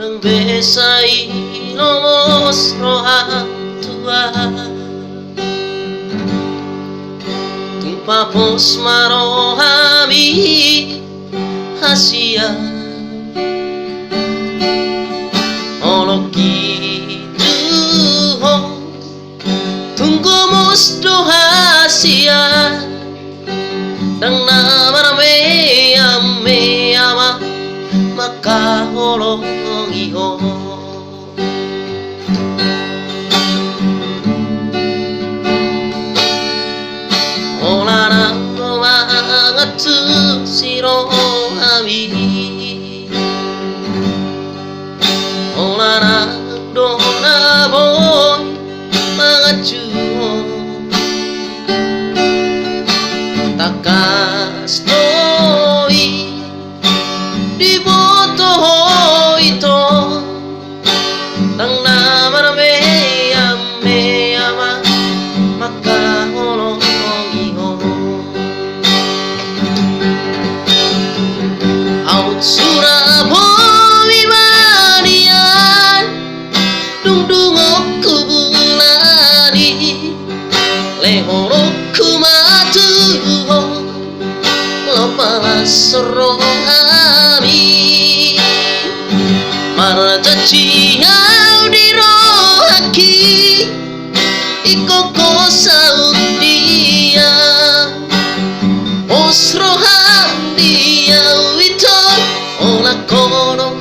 Nang besay ilomos roha tua Tumpapos marohami hasia Oloki tuho Tunggu musdo hasia Nang namarame ame ama Maka holong iho Olara mangatu siro ami Olara dona boy mangatu Takas toi di boto ito Nang namarame ame ama Makahulong iho Out Surabaya manian Dungdungok kubulani Lehorok kumatuho Lopalas sorong Marata ciau di rohaki Ikoko saudia Os roham dia wito Ola kono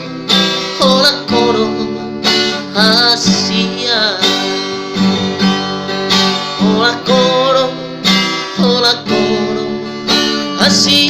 hasia Ola kono hasia